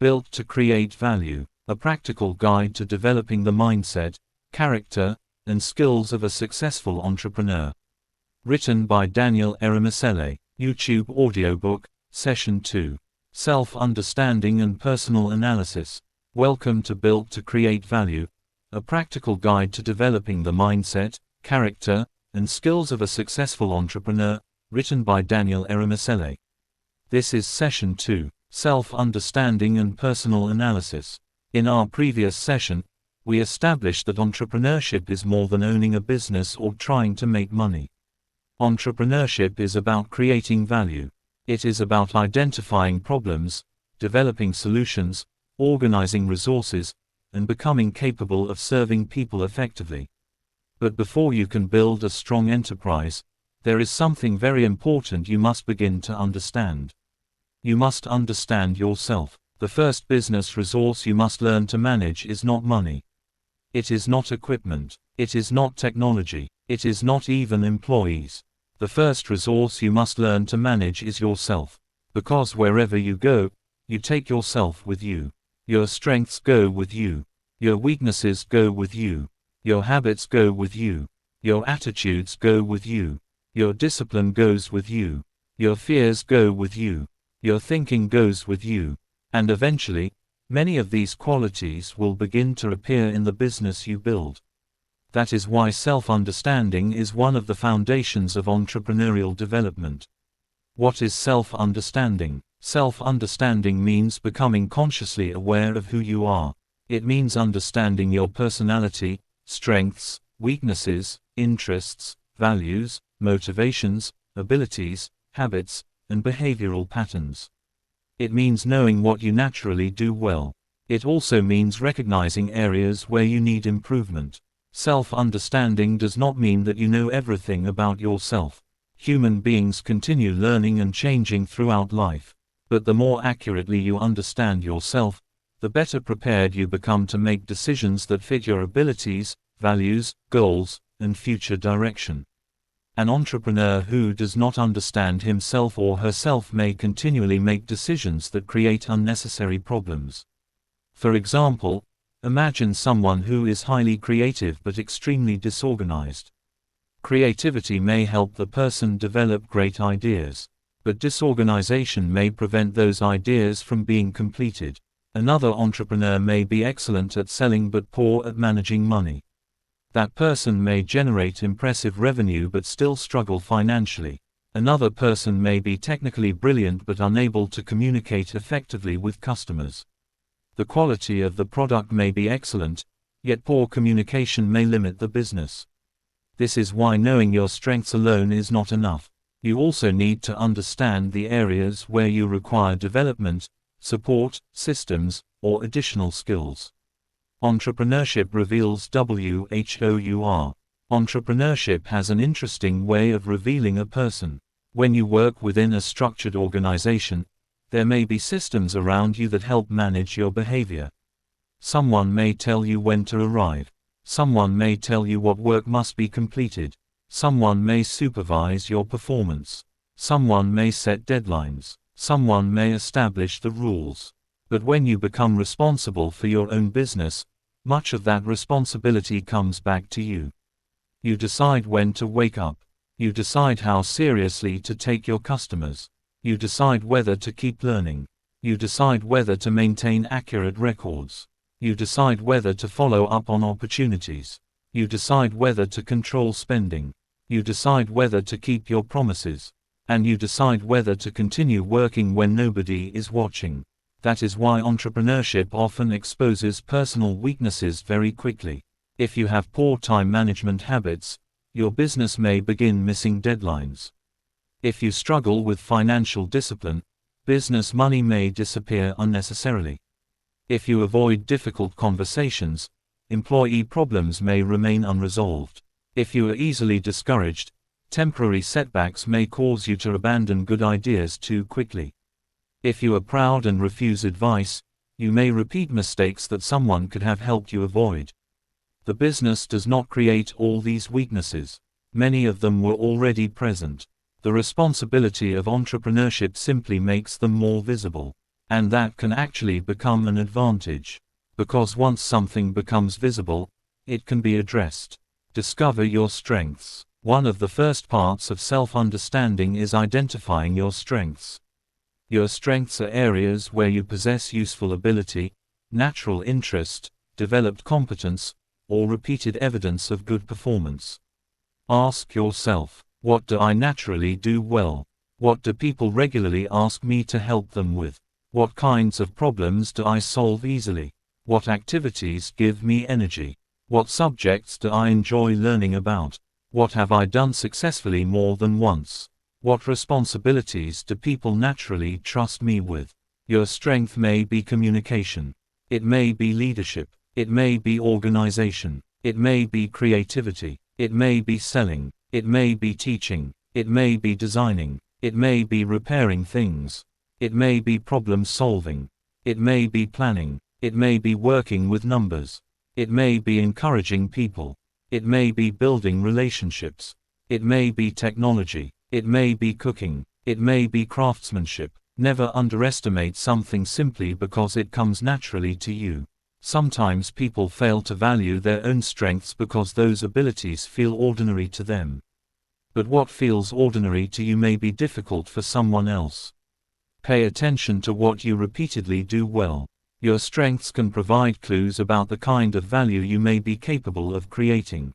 Built to Create Value, a practical guide to developing the mindset, character, and skills of a successful entrepreneur. Written by Daniel Eromosele, YouTube audiobook, Session 2. Self-Understanding and Personal Analysis. Welcome to Built to Create Value, a practical guide to developing the mindset, character, and skills of a successful entrepreneur, written by Daniel Eromosele. This is Session 2, Self-Understanding and Personal Analysis. In our previous session, we established that entrepreneurship is more than owning a business or trying to make money. Entrepreneurship is about creating value. It is about identifying problems, developing solutions, organizing resources, and becoming capable of serving people effectively. But before you can build a strong enterprise, there is something very important you must begin to understand. You must understand yourself. The first business resource you must learn to manage is not money. It is not equipment. It is not technology. It is not even employees. The first resource you must learn to manage is yourself. Because wherever you go, you take yourself with you. Your strengths go with you. Your weaknesses go with you. Your habits go with you. Your attitudes go with you. Your discipline goes with you. Your fears go with you. Your thinking goes with you. And eventually, many of these qualities will begin to appear in the business you build. That is why self-understanding is one of the foundations of entrepreneurial development. What is self-understanding? Self-understanding means becoming consciously aware of who you are. It means understanding your personality, strengths, weaknesses, interests, values, motivations, abilities, habits, and behavioral patterns. It means knowing what you naturally do well. It also means recognizing areas where you need improvement. Self-understanding does not mean that you know everything about yourself. Human beings continue learning and changing throughout life. But the more accurately you understand yourself, the better prepared you become to make decisions that fit your abilities, values, goals, and future direction. An entrepreneur who does not understand himself or herself may continually make decisions that create unnecessary problems. For example, imagine someone who is highly creative but extremely disorganized. Creativity may help the person develop great ideas, but disorganization may prevent those ideas from being completed. Another entrepreneur may be excellent at selling but poor at managing money. That person may generate impressive revenue but still struggle financially. Another person may be technically brilliant but unable to communicate effectively with customers. The quality of the product may be excellent, yet poor communication may limit the business. This is why knowing your strengths alone is not enough. You also need to understand the areas where you require development, support, systems, or additional skills. Entrepreneurship reveals who you are. Entrepreneurship has an interesting way of revealing a person. When you work within a structured organization, there may be systems around you that help manage your behavior. Someone may tell you when to arrive. Someone may tell you what work must be completed. Someone may supervise your performance. Someone may set deadlines. Someone may establish the rules. But when you become responsible for your own business, much of that responsibility comes back to you. You decide when to wake up. You decide how seriously to take your customers. You decide whether to keep learning. You decide whether to maintain accurate records. You decide whether to follow up on opportunities. You decide whether to control spending. You decide whether to keep your promises. And you decide whether to continue working when nobody is watching. That is why entrepreneurship often exposes personal weaknesses very quickly. If you have poor time management habits, your business may begin missing deadlines. If you struggle with financial discipline, business money may disappear unnecessarily. If you avoid difficult conversations, employee problems may remain unresolved. If you are easily discouraged, temporary setbacks may cause you to abandon good ideas too quickly. If you are proud and refuse advice, you may repeat mistakes that someone could have helped you avoid. The business does not create all these weaknesses. Many of them were already present. The responsibility of entrepreneurship simply makes them more visible. And that can actually become an advantage. Because once something becomes visible, it can be addressed. Discover your strengths. One of the first parts of self-understanding is identifying your strengths. Your strengths are areas where you possess useful ability, natural interest, developed competence, or repeated evidence of good performance. Ask yourself, what do I naturally do well? What do people regularly ask me to help them with? What kinds of problems do I solve easily? What activities give me energy? What subjects do I enjoy learning about? What have I done successfully more than once? What responsibilities do people naturally trust me with? Your strength may be communication. It may be leadership. It may be organization. It may be creativity. It may be selling. It may be teaching. It may be designing. It may be repairing things. It may be problem solving. It may be planning. It may be working with numbers. It may be encouraging people. It may be building relationships. It may be technology. It may be cooking. It may be craftsmanship. Never underestimate something simply because it comes naturally to you. Sometimes people fail to value their own strengths because those abilities feel ordinary to them. But what feels ordinary to you may be difficult for someone else. Pay attention to what you repeatedly do well. Your strengths can provide clues about the kind of value you may be capable of creating.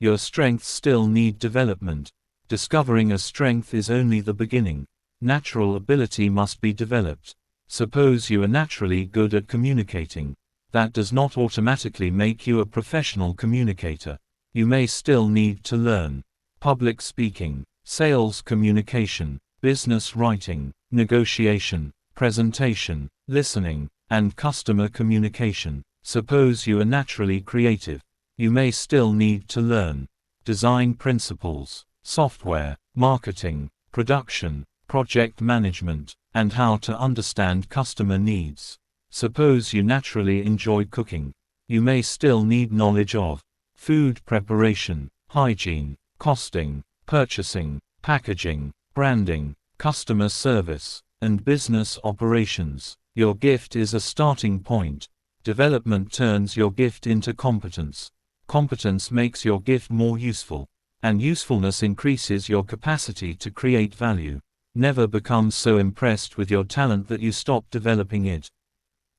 Your strengths still need development. Discovering a strength is only the beginning. Natural ability must be developed. Suppose you are naturally good at communicating. That does not automatically make you a professional communicator. You may still need to learn public speaking, sales communication, business writing, negotiation, presentation, listening, and customer communication. Suppose you are naturally creative. You may still need to learn design principles, software, marketing, production, project management, and how to understand customer needs. Suppose you naturally enjoy cooking. You may still need knowledge of food preparation, hygiene, costing, purchasing, packaging, branding, customer service, and business operations. Your gift is a starting point. Development turns your gift into competence. Competence makes your gift more useful, and usefulness increases your capacity to create value. Never become so impressed with your talent that you stop developing it.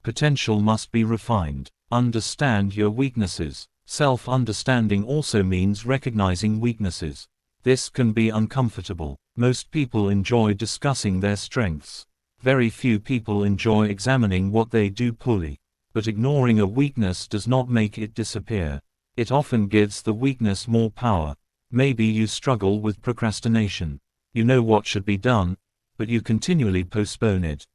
Potential must be refined. Understand your weaknesses. Self-understanding also means recognizing weaknesses. This can be uncomfortable. Most people enjoy discussing their strengths. Very few people enjoy examining what they do poorly. But ignoring a weakness does not make it disappear. It often gives the weakness more power. Maybe you struggle with procrastination. You know what should be done, but you continually postpone it.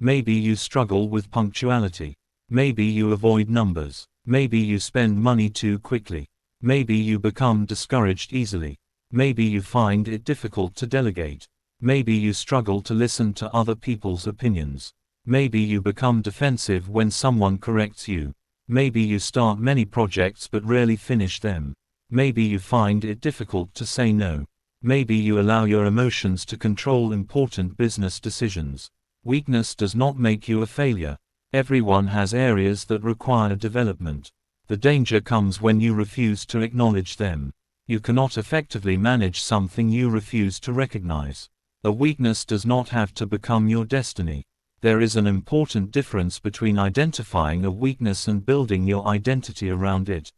Maybe you struggle with punctuality. Maybe you avoid numbers. Maybe you spend money too quickly. Maybe you become discouraged easily. Maybe you find it difficult to delegate. Maybe you struggle to listen to other people's opinions. Maybe you become defensive when someone corrects you. Maybe you start many projects but rarely finish them. Maybe you find it difficult to say no. Maybe you allow your emotions to control important business decisions. Weakness does not make you a failure. Everyone has areas that require development. The danger comes when you refuse to acknowledge them. You cannot effectively manage something you refuse to recognize. A weakness does not have to become your destiny. There is an important difference between identifying a weakness and building your identity around it.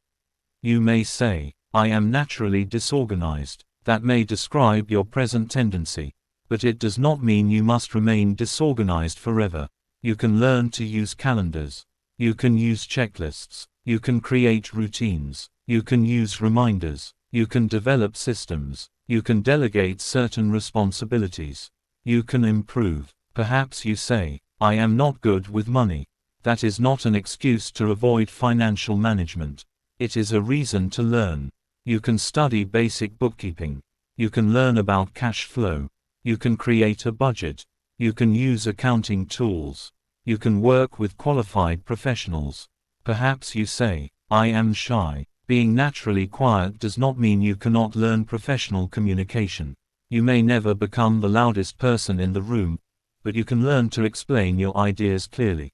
You may say, "I am naturally disorganized." That may describe your present tendency. But it does not mean you must remain disorganized forever. You can learn to use calendars. You can use checklists. You can create routines. You can use reminders. You can develop systems. You can delegate certain responsibilities. You can improve. Perhaps you say, "I am not good with money." That is not an excuse to avoid financial management. It is a reason to learn. You can study basic bookkeeping. You can learn about cash flow. You can create a budget. You can use accounting tools. You can work with qualified professionals. Perhaps you say, "I am shy." Being naturally quiet does not mean you cannot learn professional communication. You may never become the loudest person in the room, but you can learn to explain your ideas clearly.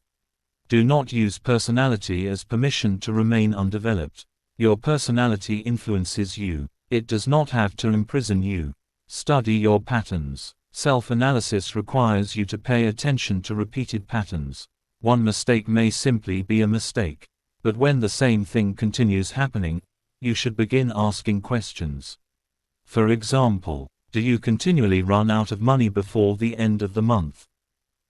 Do not use personality as permission to remain undeveloped. Your personality influences you. It does not have to imprison you. Study your patterns. Self-analysis requires you to pay attention to repeated patterns. One mistake may simply be a mistake. But when the same thing continues happening, you should begin asking questions. For example, do you continually run out of money before the end of the month?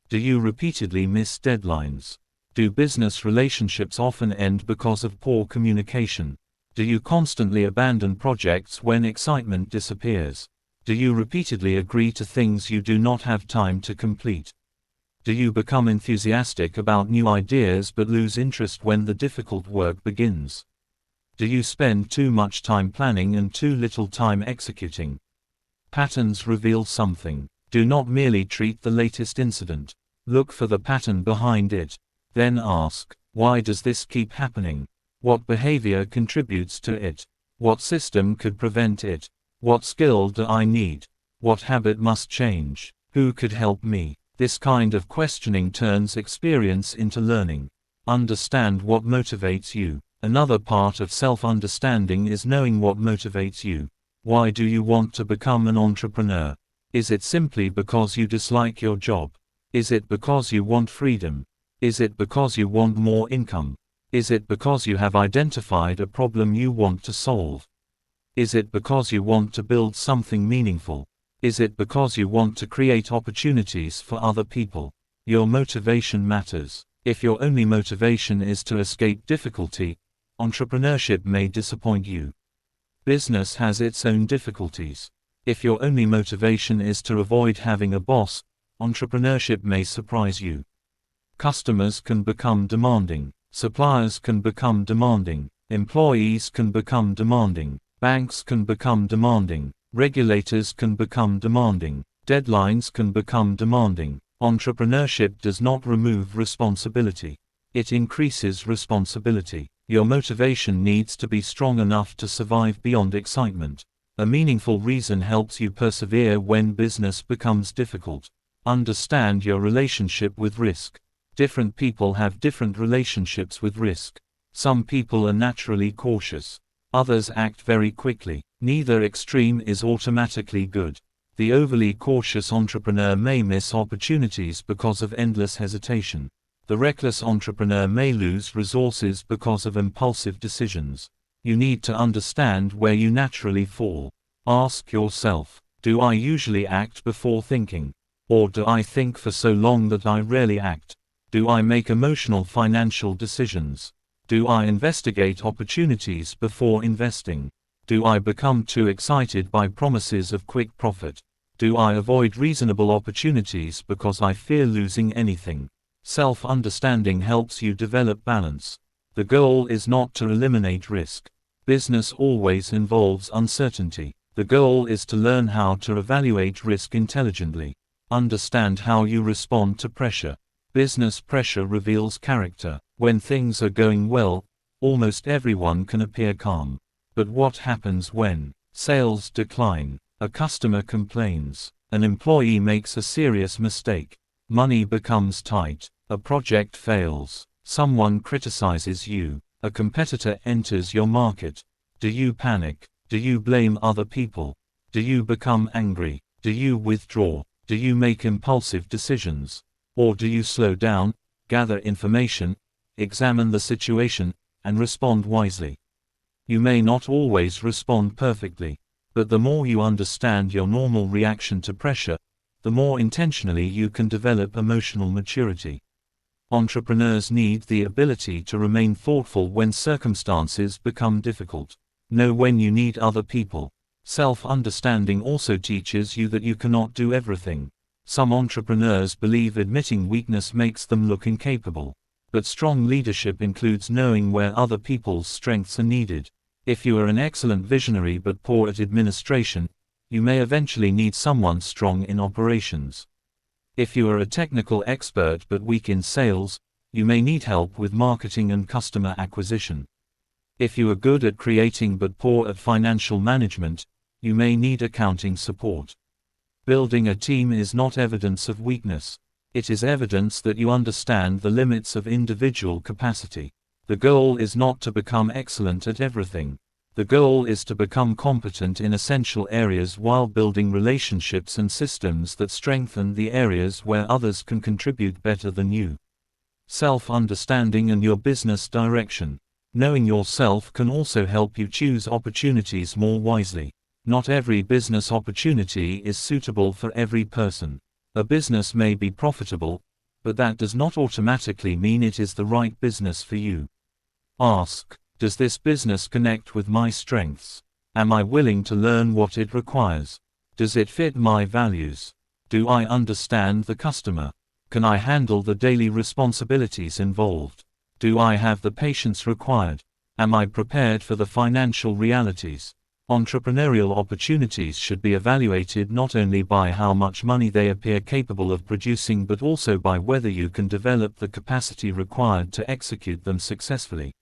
Do you repeatedly miss deadlines? Do business relationships often end because of poor communication? Do you constantly abandon projects when excitement disappears? Do you repeatedly agree to things you do not have time to complete? Do you become enthusiastic about new ideas but lose interest when the difficult work begins? Do you spend too much time planning and too little time executing? Patterns reveal something. Do not merely treat the latest incident. Look for the pattern behind it. Then ask, why does this keep happening? What behavior contributes to it? What system could prevent it? What skill do I need? What habit must change? Who could help me? This kind of questioning turns experience into learning. Understand what motivates you. Another part of self-understanding is knowing what motivates you. Why do you want to become an entrepreneur? Is it simply because you dislike your job? Is it because you want freedom? Is it because you want more income? Is it because you have identified a problem you want to solve? Is it because you want to build something meaningful? Is it because you want to create opportunities for other people? Your motivation matters. If your only motivation is to escape difficulty, entrepreneurship may disappoint you. Business has its own difficulties. If your only motivation is to avoid having a boss, entrepreneurship may surprise you. Customers can become demanding. Suppliers can become demanding. Employees can become demanding. Banks can become demanding. Regulators can become demanding. Deadlines can become demanding. Entrepreneurship does not remove responsibility. It increases responsibility. Your motivation needs to be strong enough to survive beyond excitement. A meaningful reason helps you persevere when business becomes difficult. Understand your relationship with risk. Different people have different relationships with risk. Some people are naturally cautious. Others act very quickly. Neither extreme is automatically good. The overly cautious entrepreneur may miss opportunities because of endless hesitation. The reckless entrepreneur may lose resources because of impulsive decisions. You need to understand where you naturally fall. Ask yourself, do I usually act before thinking? Or do I think for so long that I rarely act? Do I make emotional financial decisions? Do I investigate opportunities before investing? Do I become too excited by promises of quick profit? Do I avoid reasonable opportunities because I fear losing anything? Self-understanding helps you develop balance. The goal is not to eliminate risk. Business always involves uncertainty. The goal is to learn how to evaluate risk intelligently. Understand how you respond to pressure. Business pressure reveals character. When things are going well, almost everyone can appear calm. But what happens when sales decline? A customer complains. An employee makes a serious mistake. Money becomes tight. A project fails. Someone criticizes you. A competitor enters your market. Do you panic? Do you blame other people? Do you become angry? Do you withdraw? Do you make impulsive decisions? Or do you slow down, gather information, examine the situation, and respond wisely? You may not always respond perfectly, but the more you understand your normal reaction to pressure, the more intentionally you can develop emotional maturity. Entrepreneurs need the ability to remain thoughtful when circumstances become difficult. Know when you need other people. Self-understanding also teaches you that you cannot do everything. Some entrepreneurs believe admitting weakness makes them look incapable. But strong leadership includes knowing where other people's strengths are needed. If you are an excellent visionary but poor at administration, you may eventually need someone strong in operations. If you are a technical expert but weak in sales, you may need help with marketing and customer acquisition. If you are good at creating but poor at financial management, you may need accounting support. Building a team is not evidence of weakness. It is evidence that you understand the limits of individual capacity. The goal is not to become excellent at everything. The goal is to become competent in essential areas while building relationships and systems that strengthen the areas where others can contribute better than you. Self-understanding and your business direction. Knowing yourself can also help you choose opportunities more wisely. Not every business opportunity is suitable for every person. A business may be profitable, but that does not automatically mean it is the right business for you. Ask, does this business connect with my strengths? Am I willing to learn what it requires? Does it fit my values? Do I understand the customer? Can I handle the daily responsibilities involved? Do I have the patience required? Am I prepared for the financial realities? Entrepreneurial opportunities should be evaluated not only by how much money they appear capable of producing but also by whether you can develop the capacity required to execute them successfully.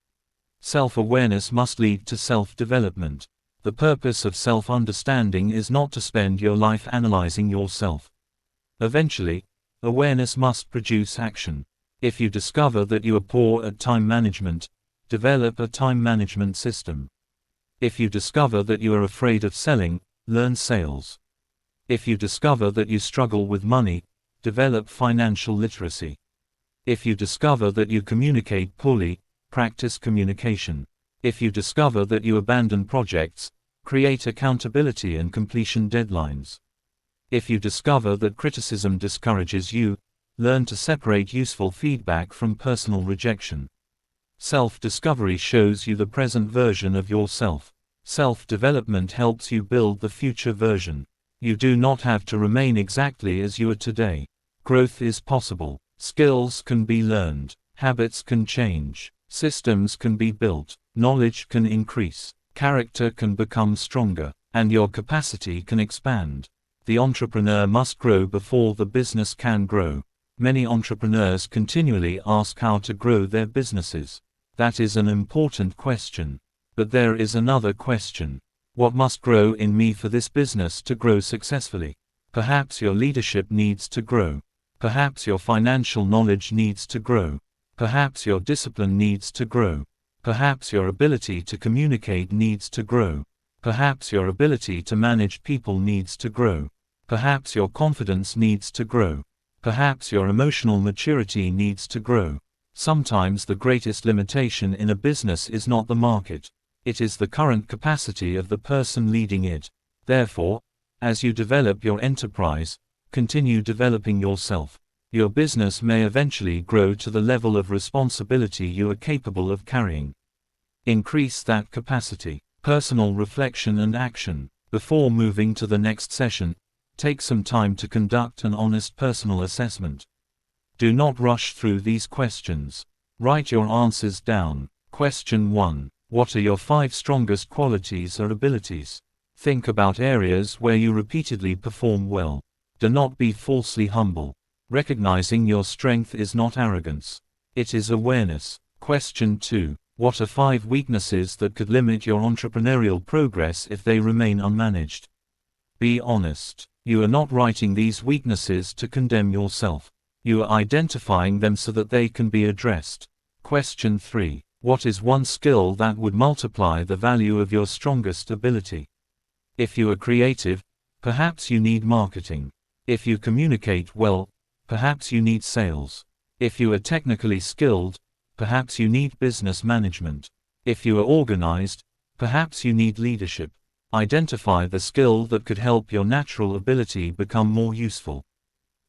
Self-awareness must lead to self-development. The purpose of self-understanding is not to spend your life analyzing yourself. Eventually, awareness must produce action. If you discover that you are poor at time management, develop a time management system. If you discover that you are afraid of selling, learn sales. If you discover that you struggle with money, develop financial literacy. If you discover that you communicate poorly, practice communication. If you discover that you abandon projects, create accountability and completion deadlines. If you discover that criticism discourages you, learn to separate useful feedback from personal rejection. Self-discovery shows you the present version of yourself. Self-development helps you build the future version. You do not have to remain exactly as you are today. Growth is possible. Skills can be learned. Habits can change. Systems can be built. Knowledge can increase. Character can become stronger. And your capacity can expand. The entrepreneur must grow before the business can grow. Many entrepreneurs continually ask how to grow their businesses. That is an important question. But there is another question. What must grow in me for this business to grow successfully? Perhaps your leadership needs to grow. Perhaps your financial knowledge needs to grow. Perhaps your discipline needs to grow. Perhaps your ability to communicate needs to grow. Perhaps your ability to manage people needs to grow. Perhaps your confidence needs to grow. Perhaps your emotional maturity needs to grow. Sometimes the greatest limitation in a business is not the market. It is the current capacity of the person leading it. Therefore, as you develop your enterprise, continue developing yourself. Your business may eventually grow to the level of responsibility you are capable of carrying. Increase that capacity. Personal reflection and action. Before moving to the next session, take some time to conduct an honest personal assessment. Do not rush through these questions. Write your answers down. Question 1. What are your 5 strongest qualities or abilities? Think about areas where you repeatedly perform well. Do not be falsely humble. Recognizing your strength is not arrogance. It is awareness. Question 2. What are 5 weaknesses that could limit your entrepreneurial progress if they remain unmanaged? Be honest. You are not writing these weaknesses to condemn yourself. You are identifying them so that they can be addressed. Question 3. What is one skill that would multiply the value of your strongest ability? If you are creative, perhaps you need marketing. If you communicate well, perhaps you need sales. If you are technically skilled, perhaps you need business management. If you are organized, perhaps you need leadership. Identify the skill that could help your natural ability become more useful.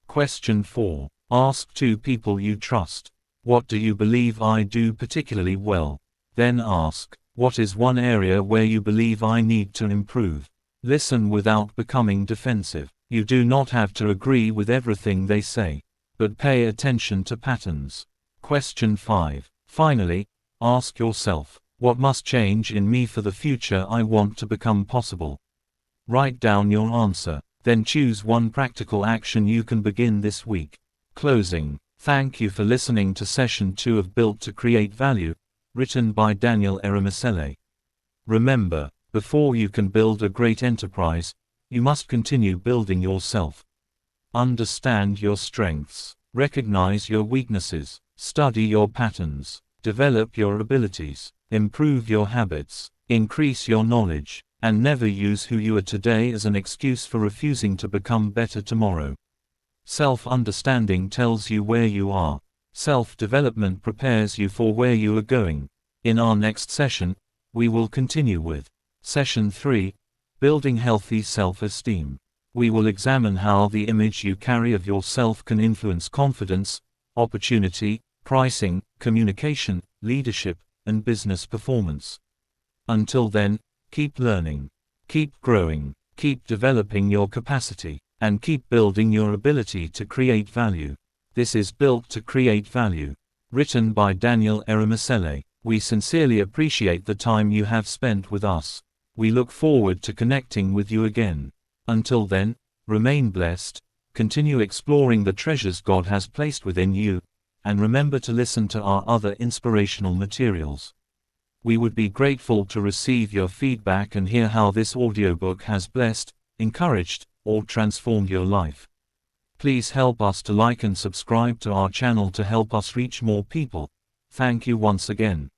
Question 4. Ask 2 people you trust. What do you believe I do particularly well? Then ask, what is one area where you believe I need to improve? Listen without becoming defensive. You do not have to agree with everything they say, but pay attention to patterns. Question 5. Finally, ask yourself, what must change in me for the future I want to become possible? Write down your answer, then choose one practical action you can begin this week. Closing. Thank you for listening to Session 2 of Built to Create Value, written by Daniel Eromosele. Remember, before you can build a great enterprise, you must continue building yourself. Understand your strengths. Recognize your weaknesses, study your patterns, develop your abilities, improve your habits, increase your knowledge, and never use who you are today as an excuse for refusing to become better tomorrow. Self-understanding tells you where you are. Self-development prepares you for where you are going. In our next session, we will continue with Session 3, Building Healthy Self-Esteem. We will examine how the image you carry of yourself can influence confidence, opportunity, pricing, communication, leadership, and business performance. Until then, keep learning, keep growing, keep developing your capacity, and keep building your ability to create value. This is Built to Create Value. Written by Daniel Eromosele. We sincerely appreciate the time you have spent with us. We look forward to connecting with you again. Until then, remain blessed, continue exploring the treasures God has placed within you, and remember to listen to our other inspirational materials. We would be grateful to receive your feedback and hear how this audiobook has blessed, encouraged, or transformed your life. Please help us to like and subscribe to our channel to help us reach more people. Thank you once again.